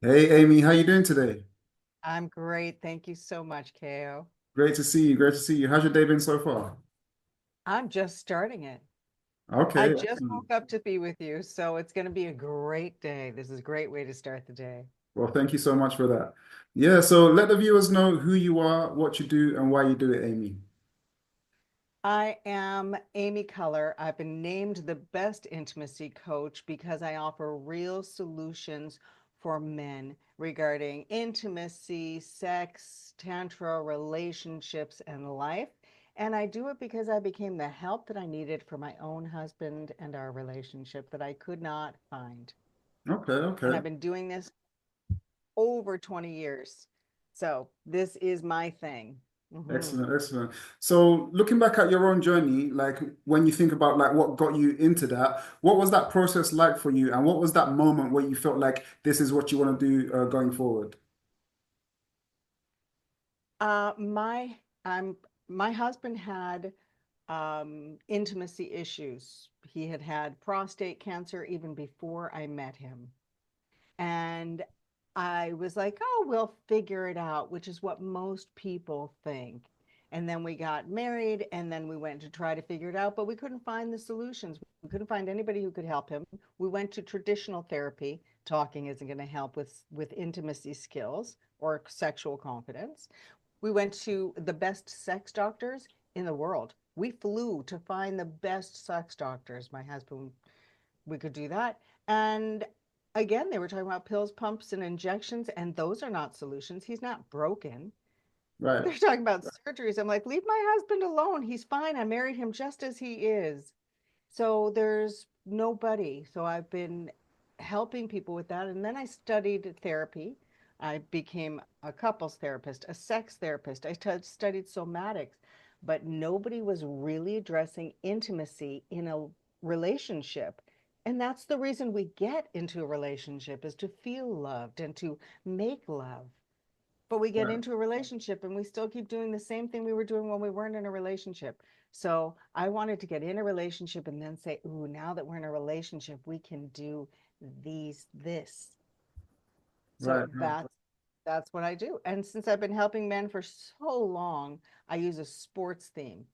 Hey Amy, how you doing today? I'm great. Thank you so much, Kayo. Great to see you. Great to see you. How's your day been so far? I'm just starting it. I Okay, just excellent. woke up to be with you, so it's going to be a great day. This is a great way to start the day. Well, thank you so much for that. Yeah, so let the viewers know who you are, what you do, and why you do it, Amy. I am Amy Culler. I've been named the best intimacy coach because I offer real solutions for men regarding intimacy, sex, tantra, relationships, and life. And I do it because I became the help that I needed for my own husband and our relationship that I could not find. Okay, And okay. I've been doing this over 20 years. So this is my thing. Hmm. Excellent, excellent. So looking back at your own journey, like when you think about like what got you into that, what was that process like for you? And what was that moment where you felt like this is what you want to do going forward? My my husband had intimacy issues. He had had prostate cancer even before I met him. And I was like, oh, we'll figure it out, which is what most people think. And then we got married and then we went to try to figure it out, but we couldn't find the solutions. We couldn't find anybody who could help him. We went to traditional therapy. Talking isn't going to help with intimacy skills or sexual confidence. We went to the best sex doctors in the world. We flew to find the best sex doctors. My husband, we could do that. And again, they were talking about pills, pumps, and injections, and those are not solutions. He's not broken. Right, They're talking about surgeries. I'm like, leave my husband alone. He's fine. I married him just as he is. So there's nobody. So I've been helping people with that. And then I studied therapy. I became a couples therapist, a sex therapist. I studied somatics, but nobody was really addressing intimacy in a relationship. And that's the reason we get into a relationship is to feel loved and to make love. But we get right. into a relationship and we still keep doing the same thing we were doing when we weren't in a relationship. So I wanted to get in a relationship and then say, ooh, now that we're in a relationship, we can do this. So Right. that's what I do. And since I've been helping men for so long, I use a sports theme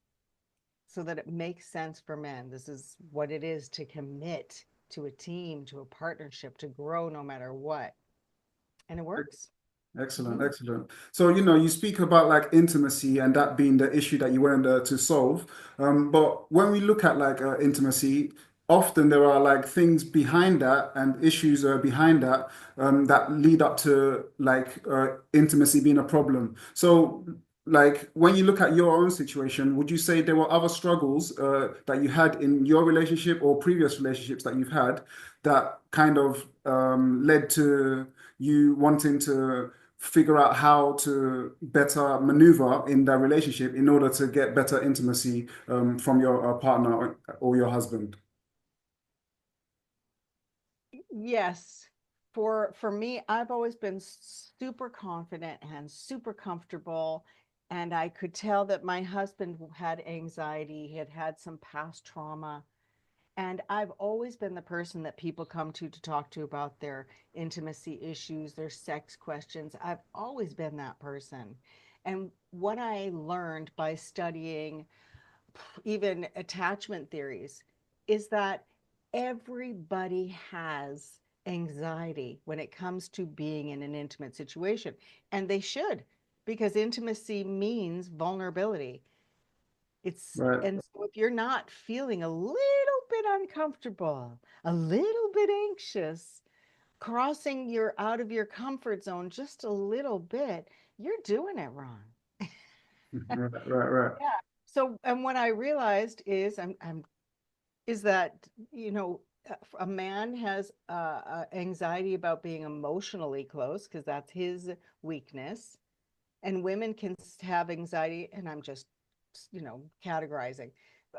so that it makes sense for men. This is what it is to commit to a team, to a partnership, to grow no matter what. And it works. Excellent, Hmm. excellent. So, you speak about like intimacy and that being the issue that you wanted to solve. But when we look at like intimacy, often there are like things behind that and issues behind that that lead up to like intimacy being a problem. So, like when you look at your own situation, would you say there were other struggles that you had in your relationship or previous relationships that you've had that kind of led to you wanting to figure out how to better maneuver in that relationship in order to get better intimacy from your partner or your husband. Yes. For me, I've always been super confident and super comfortable. And I could tell that my husband had anxiety. He had had some past trauma. And I've always been the person that people come to talk to about their intimacy issues, their sex questions. I've always been that person. And what I learned by studying even attachment theories is that everybody has anxiety when it comes to being in an intimate situation. And they should, because intimacy means vulnerability. It's Right, and so if you're not feeling a little bit uncomfortable, a little bit anxious, crossing your out of your comfort zone just a little bit, you're doing it wrong. right, right, right, Yeah. So, and what I realized is, is that, you know, a man has anxiety about being emotionally close because that's his weakness, and women can have anxiety, and I'm just, categorizing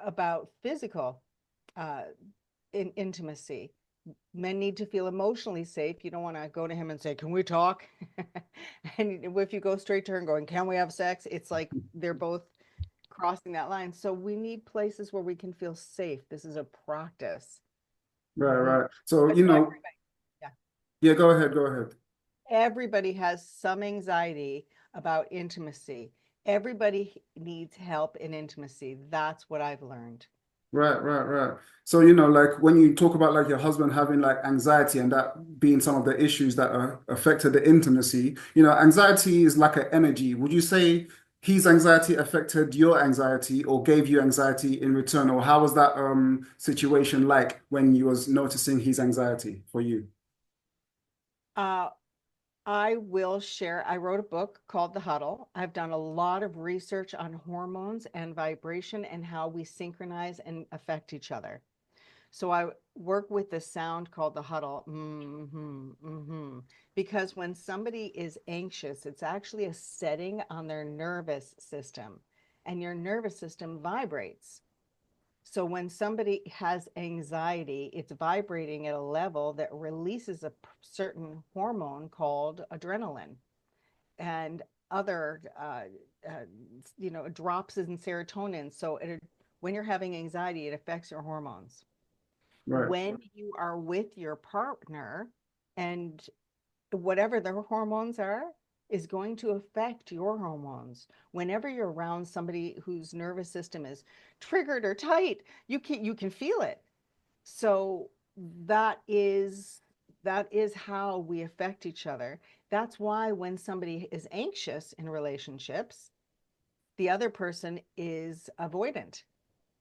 about physical uh, intimacy. Men need to feel emotionally safe. You don't want to go to him and say, "Can we talk?" And if you go straight to her and going, "Can we have sex?" It's like they're both crossing that line. So we need places where we can feel safe. This is a practice. right, Hmm. right. So, But everybody, yeah. yeah, go ahead, go ahead. Everybody has some anxiety about intimacy. Everybody needs help in intimacy. That's what I've learned. Right, right, right. So, like when you talk about like your husband having like anxiety and that being some of the issues that affected the intimacy, anxiety is like an energy. Would you say his anxiety affected your anxiety or gave you anxiety in return? Or how was that situation like when you was noticing his anxiety for you? Uh, I will share. I wrote a book called The Huddle. I've done a lot of research on hormones and vibration and how we synchronize and affect each other. So I work with the sound called the huddle, because when somebody is anxious, it's actually a setting on their nervous system, and your nervous system vibrates. So when somebody has anxiety, it's vibrating at a level that releases a certain hormone called adrenaline and other, uh, drops in serotonin. So when you're having anxiety, it affects your hormones. Right, When you are with your partner, and whatever their hormones are is going to affect your hormones. Whenever you're around somebody whose nervous system is triggered or tight, you can feel it. So that is that is how we affect each other. That's why when somebody is anxious in relationships, the other person is avoidant,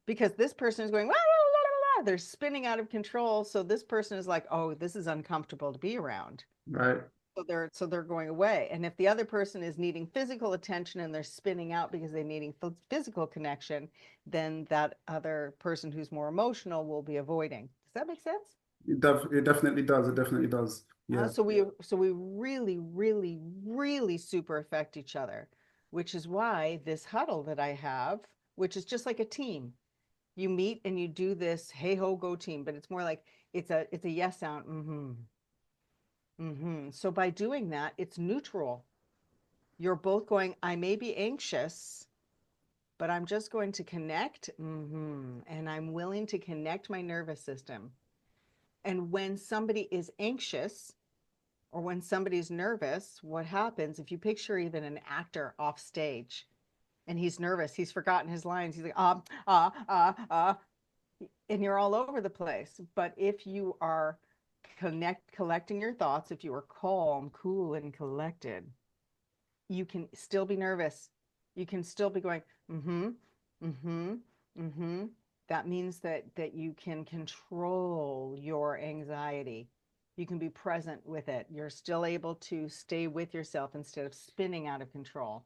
because this person is going, "Wah, wah, wah, wah, wah." They're spinning out of control. So this person is like, oh, this is uncomfortable to be around. right, So they're going away. And if the other person is needing physical attention and they're spinning out because they're needing physical connection, then that other person who's more emotional will be avoiding. Does that make sense? it definitely does. It definitely does. Uh, Yeah. so we so we really, really, really super affect each other, which is why this huddle that I have, which is just like a team. You meet and you do this hey ho go team, but it's more like it's a yes sound. So by doing that, it's neutral. You're both going, I may be anxious, but I'm just going to connect. And I'm willing to connect my nervous system. And when somebody is anxious or when somebody's nervous, what happens if you picture even an actor off stage and he's nervous, he's forgotten his lines, he's like, and you're all over the place. But if you are collecting your thoughts, if you are calm, cool, and collected, you can still be nervous. You can still be going, mm-hmm, mm-hmm, mm-hmm. That means that you can control your anxiety. You can be present with it. You're still able to stay with yourself instead of spinning out of control.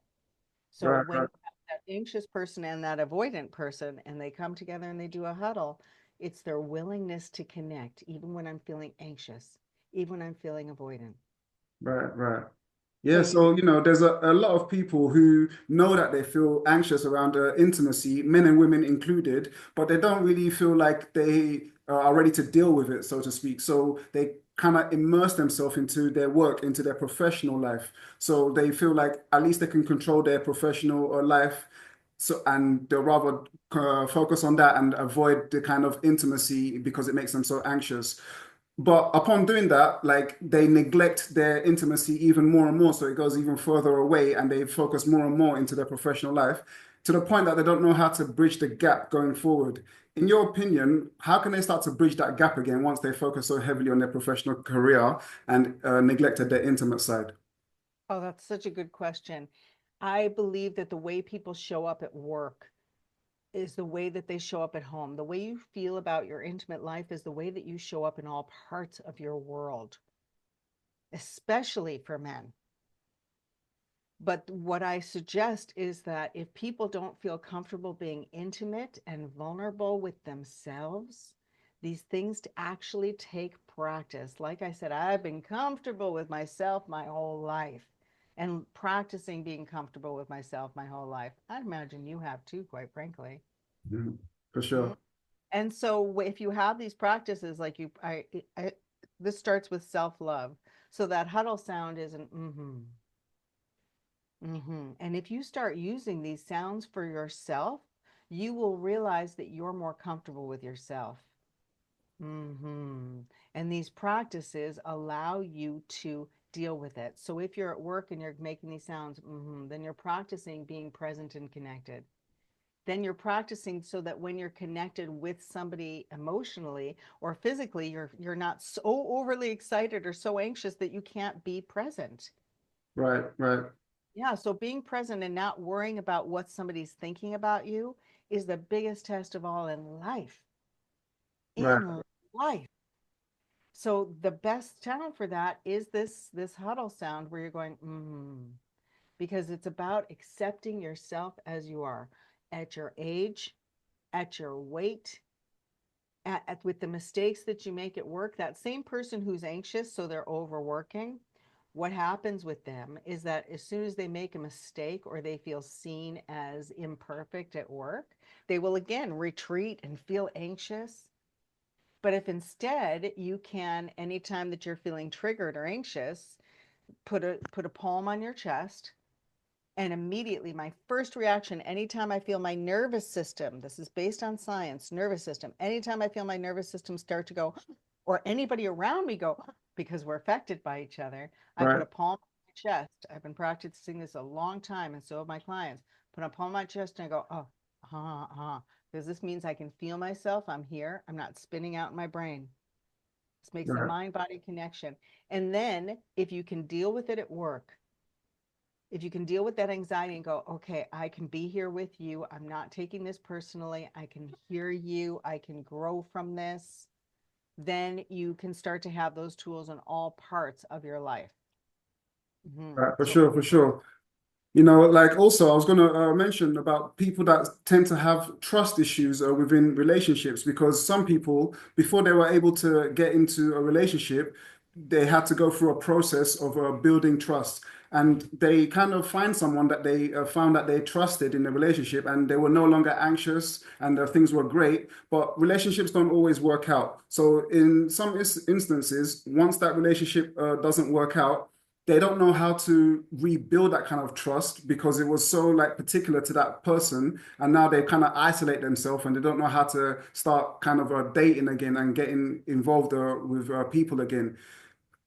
So Right, when right, you have that anxious person and that avoidant person and they come together and they do a huddle, it's their willingness to connect, even when I'm feeling anxious, even when I'm feeling avoidant. right, right. So Yeah, you, so there's a lot of people who know that they feel anxious around intimacy, men and women included, but they don't really feel like they are ready to deal with it, so to speak. So they kind of immerse themselves into their work, into their professional life. So they feel like at least they can control their professional life. So and they'll rather focus on that and avoid the kind of intimacy because it makes them so anxious. But upon doing that, like they neglect their intimacy even more and more. So it goes even further away and they focus more and more into their professional life to the point that they don't know how to bridge the gap going forward. In your opinion, how can they start to bridge that gap again once they focus so heavily on their professional career and neglected their intimate side? oh, that's such a good question. I believe that the way people show up at work is the way that they show up at home. The way you feel about your intimate life is the way that you show up in all parts of your world, especially for men. But what I suggest is that if people don't feel comfortable being intimate and vulnerable with themselves, these things to actually take practice. Like I said, I've been comfortable with myself my whole life and practicing being comfortable with myself my whole life. I imagine you have too, quite frankly. Mhm. For Mhm. sure. And so if you have these practices, like this starts with self-love. So that huddle sound isn't And if you start using these sounds for yourself, you will realize that you're more comfortable with yourself. hmm And these practices allow you to deal with it. So if you're at work and you're making these sounds, then you're practicing being present and connected. Then you're practicing so that when you're connected with somebody emotionally or physically, you're not so overly excited or so anxious that you can't be present. Right, right, Yeah, so being present and not worrying about what somebody's thinking about you is the biggest test of all in life. right, In life. So the best sound for that is this huddle sound where you're going, because it's about accepting yourself as you are at your age, at your weight, with the mistakes that you make at work. That same person who's anxious, so they're overworking, what happens with them is that as soon as they make a mistake or they feel seen as imperfect at work, they will again retreat and feel anxious. But if instead you can, anytime that you're feeling triggered or anxious, put a palm on your chest, and immediately my first reaction, anytime I feel my nervous system, this is based on science, nervous system, anytime I feel my nervous system start to go, or anybody around me go, because we're affected by each other, I put right, a palm on my chest. I've been practicing this a long time, and so have my clients. Put a palm on my chest and I go, oh, because this means I can feel myself. I'm here. I'm not spinning out in my brain. This makes the right, mind body connection. And then if you can deal with it at work, if you can deal with that anxiety and go, okay, I can be here with you. I'm not taking this personally. I can hear you. I can grow from this. Then you can start to have those tools in all parts of your life. right, for So, sure, for sure. You know, like also, I was going to mention about people that tend to have trust issues within relationships because some people, before they were able to get into a relationship, they had to go through a process of building trust. And they kind of find someone that they found that they trusted in the relationship and they were no longer anxious and things were great. But relationships don't always work out. So, in some instances, once that relationship doesn't work out, they don't know how to rebuild that kind of trust because it was so like particular to that person, and now they kind of isolate themselves and they don't know how to start kind of dating again and getting involved with people again.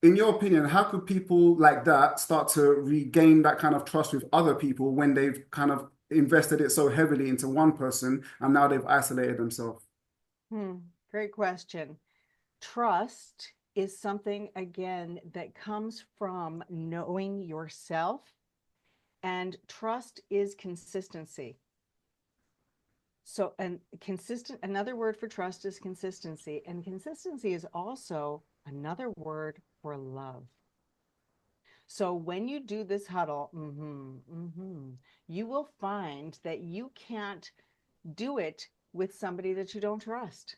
In your opinion, how could people like that start to regain that kind of trust with other people when they've kind of invested it so heavily into one person and now they've isolated themselves? hmm, great question. Trust is something, again, that comes from knowing yourself, and trust is consistency. So, and consistent, another word for trust is consistency. And consistency is also another word for love. So, when you do this huddle, you will find that you can't do it with somebody that you don't trust.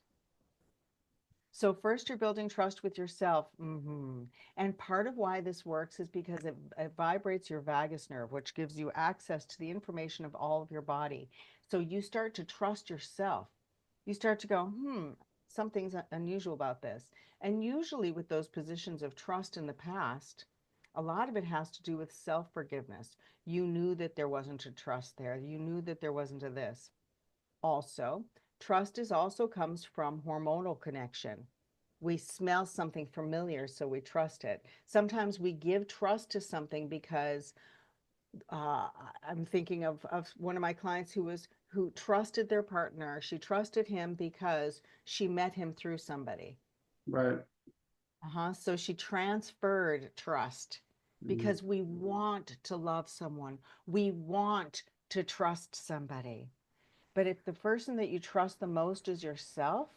So, first, you're building trust with yourself. And part of why this works is because it vibrates your vagus nerve, which gives you access to the information of all of your body. So, you start to trust yourself. You start to go, something's unusual about this. And usually, with those positions of trust in the past, a lot of it has to do with self forgiveness. You knew that there wasn't a trust there, you knew that there wasn't a this. Also, trust is also comes from hormonal connection. We smell something familiar, so we trust it. Sometimes we give trust to something because uh, I'm thinking of one of my clients who trusted their partner. She trusted him because she met him through somebody. Right. So she transferred trust Mhm. because we want to love someone. We want to trust somebody. But if the person that you trust the most is yourself,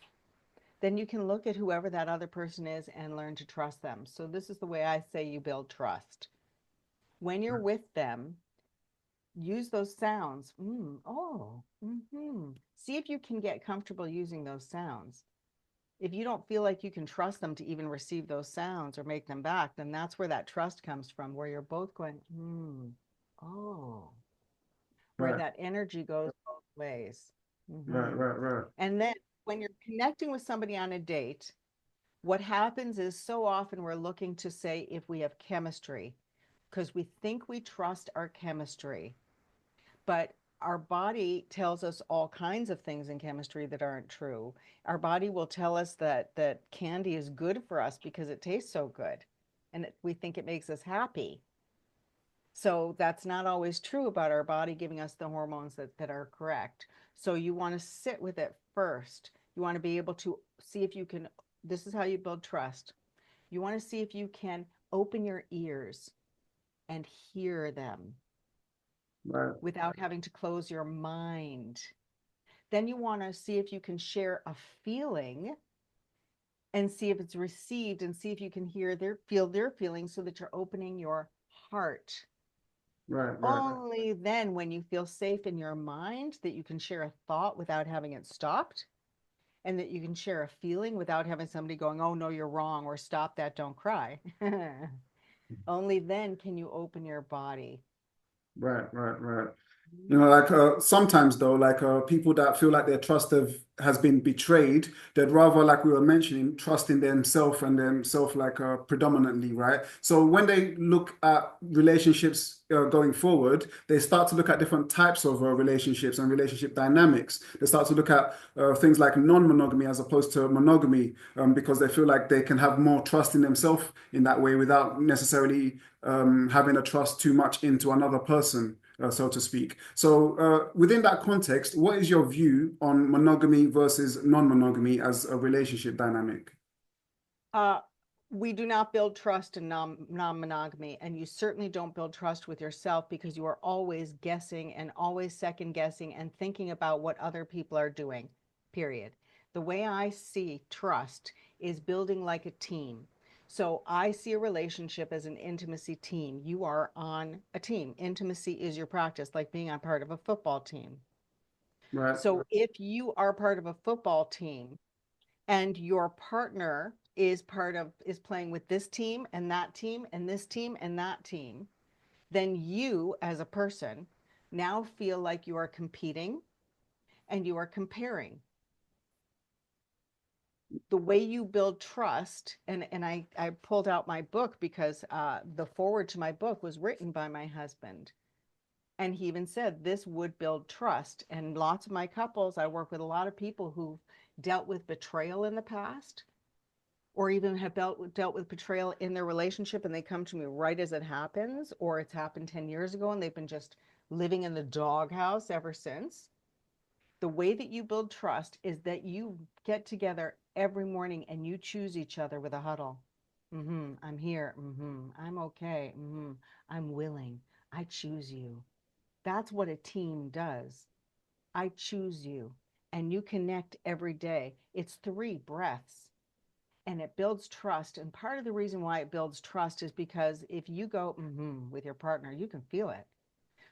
then you can look at whoever that other person is and learn to trust them. So this is the way I say you build trust. When you're with them, use those sounds. See if you can get comfortable using those sounds. If you don't feel like you can trust them to even receive those sounds or make them back, then that's where that trust comes from, where you're both going, oh, where Right, that energy goes both ways. right, hmm right, right, And then when you're connecting with somebody on a date, what happens is so often we're looking to say if we have chemistry because we think we trust our chemistry, but our body tells us all kinds of things in chemistry that aren't true. Our body will tell us that candy is good for us because it tastes so good. and we think it makes us happy. So that's not always true about our body giving us the hormones that are correct. So you want to sit with it first. You want to be able to see if you can, this is how you build trust. You want to see if you can open your ears and hear them Right, without having to close your mind. Then you want to see if you can share a feeling and see if it's received and see if you can feel their feelings so that you're opening your heart. right, right, Only then, when you feel safe in your mind that you can share a thought without having it stopped, and that you can share a feeling without having somebody going, oh, no, you're wrong, or stop that, don't cry. Only then can you open your body. right. You know, like sometimes though, like people that feel like their has been betrayed, they'd rather, like we were mentioning, trust in themselves and themselves like predominantly, right? So when they look at relationships going forward, they start to look at different types of relationships and relationship dynamics. They start to look at things like non-monogamy as opposed to monogamy, because they feel like they can have more trust in themselves in that way without necessarily having a trust too much into another person, so to speak. So, within that context, what is your view on monogamy versus non-monogamy as a relationship dynamic? Uh, we do not build trust in non-monogamy, and you certainly don't build trust with yourself because you are always guessing and always second guessing and thinking about what other people are doing, period. The way I see trust is building like a team. So I see a relationship as an intimacy team. You are on a team. Intimacy is your practice, like being on part of a football team. Right, So if you are part of a football team, and your partner is playing with this team and that team and this team and that team, then you as a person now feel like you are competing and you are comparing. The way you build trust, and I pulled out my book because the forward to my book was written by my husband. And he even said this would build trust. And lots of my couples, I work with a lot of people who've dealt with betrayal in the past, or even have dealt with betrayal in their relationship, and they come to me right as it happens, or it's happened 10 years ago and they've been just living in the doghouse ever since. The way that you build trust is that you get together every morning and you choose each other with a huddle. I'm here. I'm okay. I'm willing. I choose you. That's what a team does. I choose you. And you connect every day. It's 3 breaths, and it builds trust. And part of the reason why it builds trust is because if you go with your partner, you can feel it.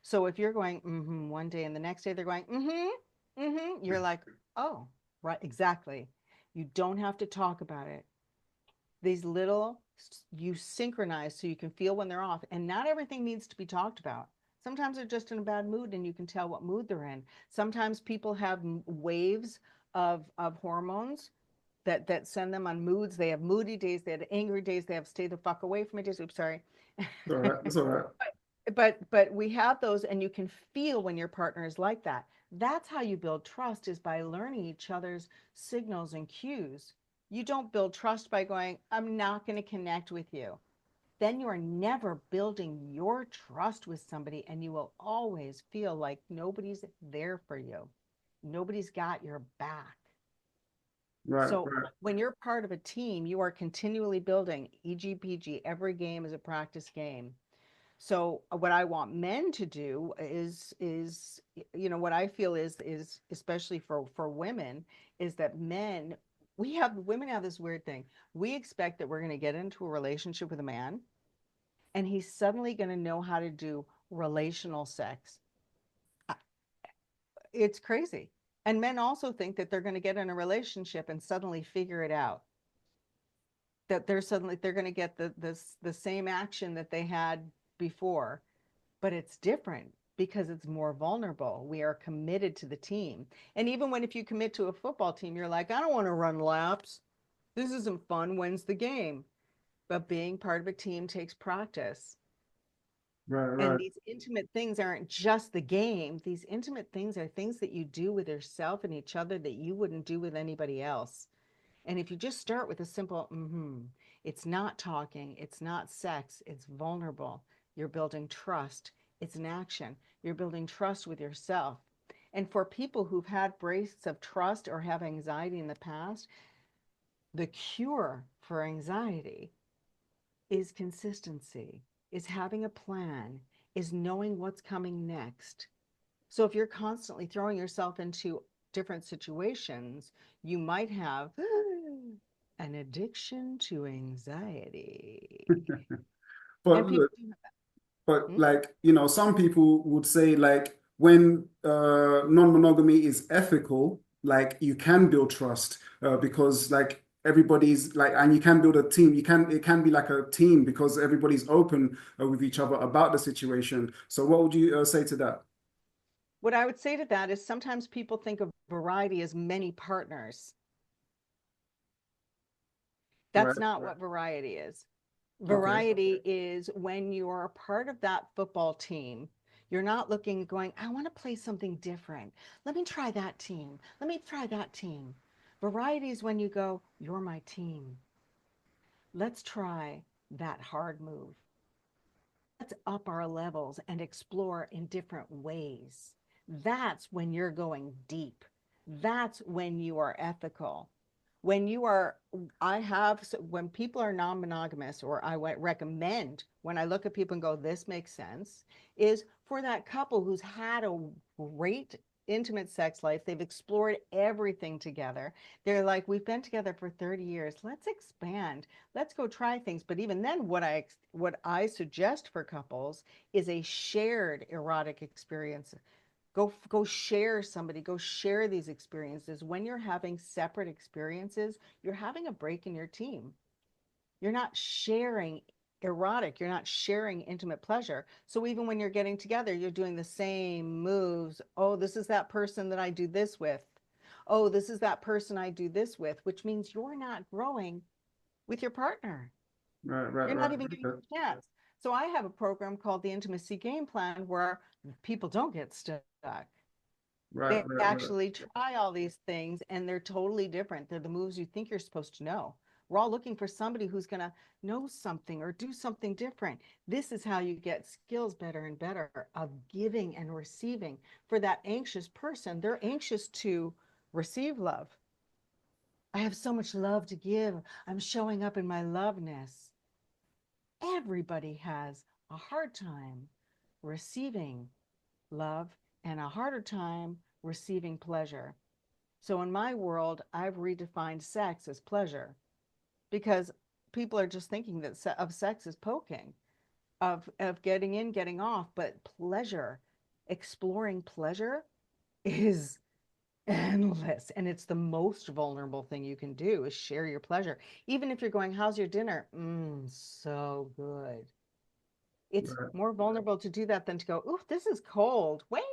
So if you're going one day and the next day they're going you're like, oh, right, exactly. You don't have to talk about it. These little, you synchronize so you can feel when they're off. And not everything needs to be talked about. Sometimes they're just in a bad mood and you can tell what mood they're in. Sometimes people have waves of hormones that send them on moods. They have moody days, they have angry days, they have stay the fuck away from me days. Oops, sorry. all right, that's all right. But we have those, and you can feel when your partner is like that. That's how you build trust, is by learning each other's signals and cues. You don't build trust by going, I'm not going to connect with you. Then you are never building your trust with somebody, and you will always feel like nobody's there for you. Nobody's got your back. Right, So right, when you're part of a team, you are continually building EGPG. Every game is a practice game. So what I want men to do is what I feel is especially for women, is that women have this weird thing. We expect that we're going to get into a relationship with a man and he's suddenly going to know how to do relational sex. It's crazy. And men also think that they're going to get in a relationship and suddenly figure it out, that they're going to get the same action that they had before, but it's different because it's more vulnerable. We are committed to the team. And even when, if you commit to a football team, you're like, I don't want to run laps. This isn't fun. When's the game? But being part of a team takes practice. right, And right, these intimate things aren't just the game. These intimate things are things that you do with yourself and each other that you wouldn't do with anybody else. And if you just start with a simple It's not talking, it's not sex, it's vulnerable. You're building trust. It's an action. You're building trust with yourself. And for people who've had breaks of trust or have anxiety in the past, the cure for anxiety is consistency, is having a plan, is knowing what's coming next. So if you're constantly throwing yourself into different situations, you might have an addiction to anxiety. But And people look, do have but that. Hmm? like, some people would say like when non-monogamy is ethical, like you can build trust because like everybody's like, and you can build a team. It can be like a team because everybody's open with each other about the situation. So what would you say to that? What I would say to that is sometimes people think of variety as many partners. Right, That's not right. what variety is. Okay, Variety is when you're a part of that football team. You're not looking, going, I want to play something different. Let me try that team. Let me try that team. Variety is when you go, you're my team. Let's try that hard move. Let's up our levels and explore in different ways. That's when you're going deep. That's when you are ethical. When you are, I have, so when people are non monogamous, or I would recommend when I look at people and go, this makes sense, is for that couple who's had a great intimate sex life. They've explored everything together. They're like, we've been together for 30 years. Let's expand. Let's go try things. But even then, what I suggest for couples is a shared erotic experience. Go share somebody, go share these experiences. When you're having separate experiences, you're having a break in your team. You're not sharing erotic, you're not sharing intimate pleasure. So even when you're getting together, you're doing the same moves. Oh, this is that person that I do this with. Oh, this is that person I do this with, which means you're not growing with your partner. right, right, You're not right. even giving Okay. them a chance. So I have a program called the Intimacy Game Plan where people don't get stuck. Right, They right, right. actually try all these things and they're totally different. They're the moves you think you're supposed to know. We're all looking for somebody who's going to know something or do something different. This is how you get skills better and better of giving and receiving. For that anxious person, they're anxious to receive love. I have so much love to give. I'm showing up in my loveness. Everybody has a hard time receiving love and a harder time receiving pleasure. So in my world, I've redefined sex as pleasure because people are just thinking that of sex as poking, of getting in, getting off, but pleasure, exploring pleasure is endless, and it's the most vulnerable thing you can do is share your pleasure. Even if you're going, how's your dinner? So good. It's Right. more vulnerable to do that than to go, ooh, this is cold, waiter.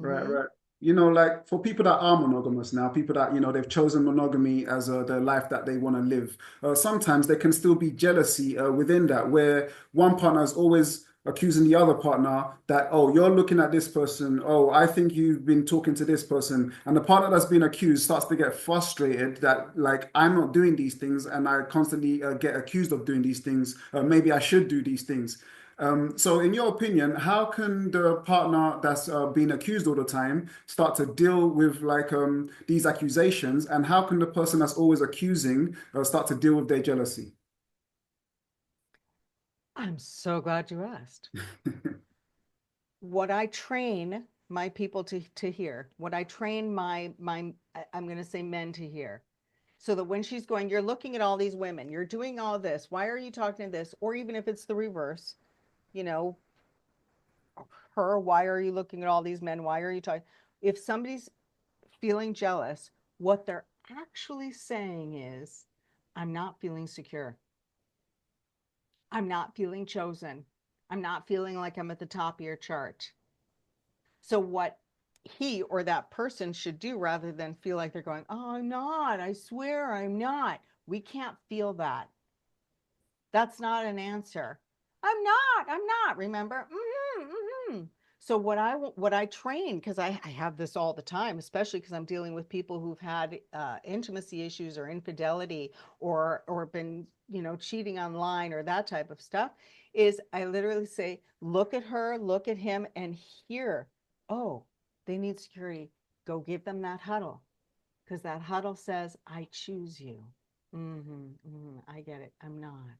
Right, Mm-hmm. right. Like for people that are monogamous now, people that, they've chosen monogamy as the life that they want to live, sometimes there can still be jealousy within that, where one partner is always accusing the other partner that, oh, you're looking at this person. Oh, I think you've been talking to this person. And the partner that's been accused starts to get frustrated that, like, I'm not doing these things and I constantly get accused of doing these things. Maybe I should do these things. So, in your opinion, how can the partner that's being accused all the time start to deal with like these accusations, and how can the person that's always accusing start to deal with their jealousy? I'm so glad you asked. What I train my people to hear, what I train I'm going to say men to hear, so that when she's going, you're looking at all these women, you're doing all this, why are you talking to this? Or even if it's the reverse, you know, her, why are you looking at all these men? Why are you talking? If somebody's feeling jealous, what they're actually saying is, I'm not feeling secure. I'm not feeling chosen. I'm not feeling like I'm at the top of your chart. So what he or that person should do, rather than feel like they're going, oh, I'm not, I swear I'm not. We can't feel that. That's not an answer. I'm not, remember? Mm-hmm, mm-hmm. So what I train, because I have this all the time, especially because I'm dealing with people who've had intimacy issues or infidelity or been, cheating online or that type of stuff, is I literally say, look at her, look at him, and hear, oh, they need security. Go give them that huddle, because that huddle says, I choose you. I get it. I'm not.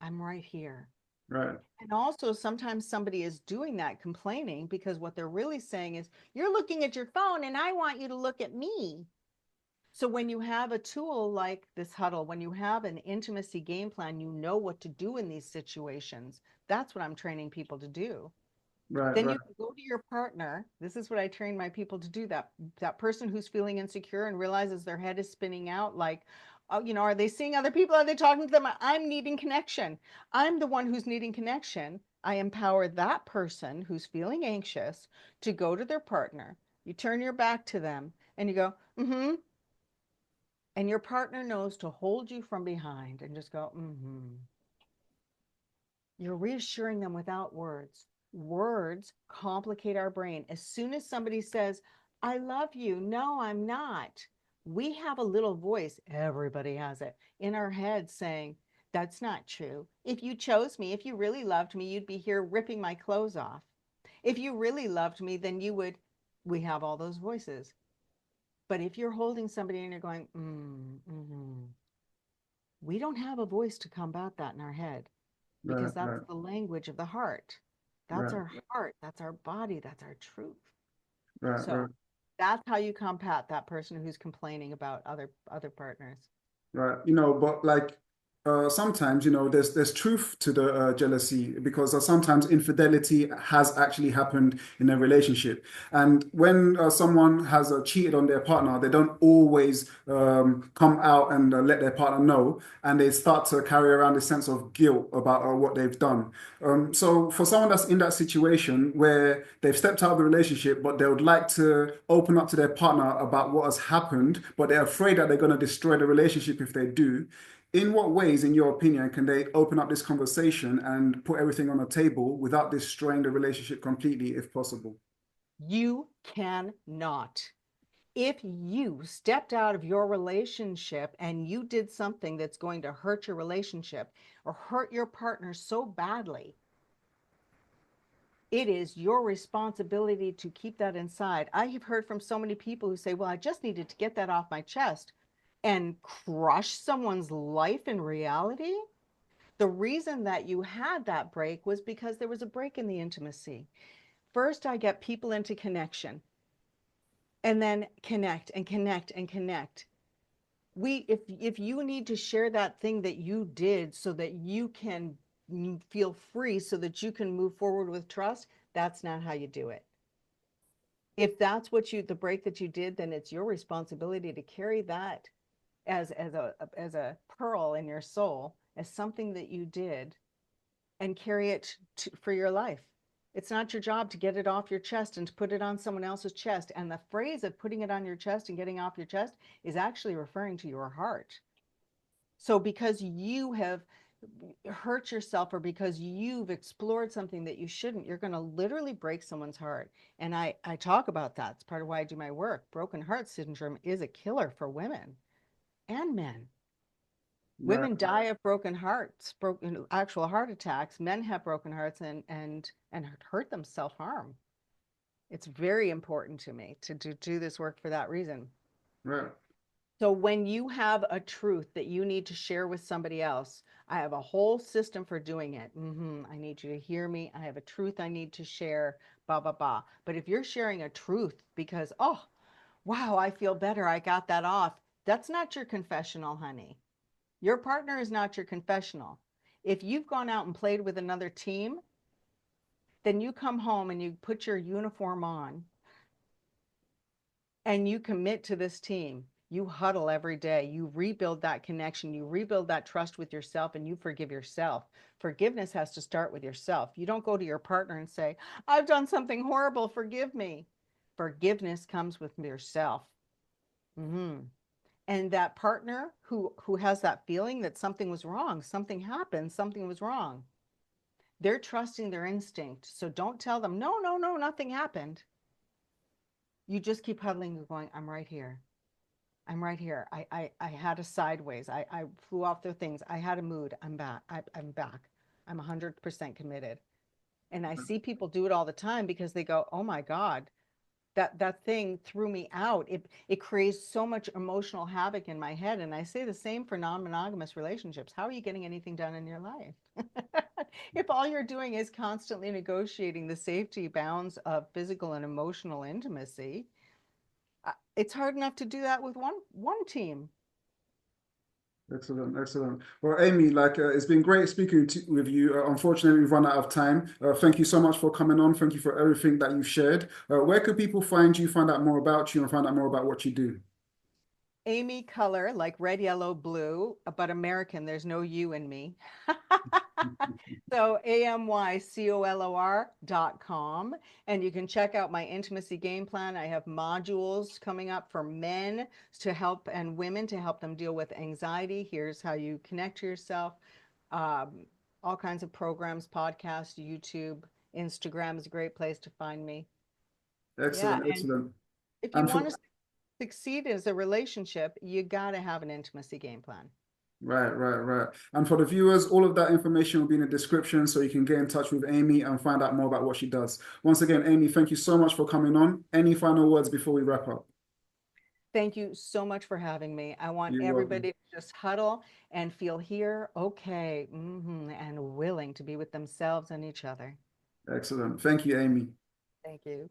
I'm right here. Right. And also, sometimes somebody is doing that, complaining, because what they're really saying is, you're looking at your phone and I want you to look at me. So, when you have a tool like this huddle, when you have an intimacy game plan, you know what to do in these situations. That's what I'm training people to do. Right. Then Right. you can go to your partner. This is what I train my people to do. That person who's feeling insecure and realizes their head is spinning out, like, oh, are they seeing other people? Are they talking to them? I'm needing connection. I'm the one who's needing connection. I empower that person who's feeling anxious to go to their partner. You turn your back to them and you go, mm-hmm. And your partner knows to hold you from behind and just go, mm-hmm. You're reassuring them without words. Words complicate our brain. As soon as somebody says, I love you, no, I'm not, we have a little voice, everybody has it, in our head saying, that's not true. If you chose me, if you really loved me, you'd be here ripping my clothes off. If you really loved me, then you would. We have all those voices. But if you're holding somebody and you're going, we don't have a voice to combat that in our head, because Right. that's Right. the language of the heart. That's Right. our heart. That's our body. That's our truth. Right. So Right. that's how you combat that person who's complaining about other partners. Right. But like sometimes, there's truth to the jealousy because sometimes infidelity has actually happened in a relationship. And when someone has cheated on their partner, they don't always come out and let their partner know, and they start to carry around a sense of guilt about what they've done. So for someone that's in that situation where they've stepped out of the relationship, but they would like to open up to their partner about what has happened, but they're afraid that they're going to destroy the relationship if they do. In what ways, in your opinion, can they open up this conversation and put everything on the table without destroying the relationship completely, if possible? You cannot. If you stepped out of your relationship and you did something that's going to hurt your relationship or hurt your partner so badly, it is your responsibility to keep that inside. I have heard from so many people who say, well, I just needed to get that off my chest, and crush someone's life in reality. The reason that you had that break was because there was a break in the intimacy. First, I get people into connection, and then connect and connect and connect. If you need to share that thing that you did so that you can feel free, so that you can move forward with trust, that's not how you do it. If that's the break that you did, then it's your responsibility to carry that as a pearl in your soul, as something that you did, and carry it for your life. It's not your job to get it off your chest and to put it on someone else's chest. And the phrase of putting it on your chest and getting off your chest is actually referring to your heart. So because you have hurt yourself, or because you've explored something that you shouldn't, you're going to literally break someone's heart. And I talk about that. It's part of why I do my work. Broken heart syndrome is a killer for women and men. Right, Women die of broken hearts, broken actual heart attacks. Men have broken hearts and hurt them, self-harm. It's very important to me to do this work for that reason. right, So when you have a truth that you need to share with somebody else, I have a whole system for doing it. I need you to hear me. I have a truth I need to share, blah, blah, blah. But if you're sharing a truth because, oh, wow, I feel better, I got that off, that's not your confessional, honey. Your partner is not your confessional. If you've gone out and played with another team, then you come home and you put your uniform on and you commit to this team. You huddle every day. You rebuild that connection. You rebuild that trust with yourself, and you forgive yourself. Forgiveness has to start with yourself. You don't go to your partner and say, I've done something horrible, forgive me. Forgiveness comes with yourself. Mm-hmm. And that partner who has that feeling that something was wrong, something happened, something was wrong, They're trusting their instinct. So don't tell them, no, no, no, nothing happened. You just keep huddling and going, I'm right here. I'm right here. I had a sideways. I flew off the things. I had a mood. I'm back. I'm back. I'm 100% committed. And I see people do it all the time because they go, oh my God, that thing threw me out. It creates so much emotional havoc in my head. And I say the same for non-monogamous relationships. How are you getting anything done in your life? If all you're doing is constantly negotiating the safety bounds of physical and emotional intimacy, it's hard enough to do that with one team. Excellent, excellent. Well, Amy, it's been great speaking with you. Unfortunately, we've run out of time. Thank you so much for coming on. Thank you for everything that you've shared. Where could people find you, find out more about you, and find out more about what you do? Amy Color, like red, yellow, blue, but American. There's no U in me. So amycolor.com. And you can check out my intimacy game plan. I have modules coming up for men to help and women to help them deal with anxiety. Here's how you connect to yourself. Um, all kinds of programs, podcasts, YouTube, Instagram is a great place to find me. Yeah. Excellent, And excellent. if you And want for to succeed as a relationship, you got to have an intimacy game plan. Right, right, right. And for the viewers, all of that information will be in the description so you can get in touch with Amy and find out more about what she does. Once again, Amy, thank you so much for coming on. Any final words before we wrap up? Thank you so much for having me. I want You're welcome. everybody to just huddle and feel here, okay, and willing to be with themselves and each other. Excellent. Thank you, Amy. Thank you.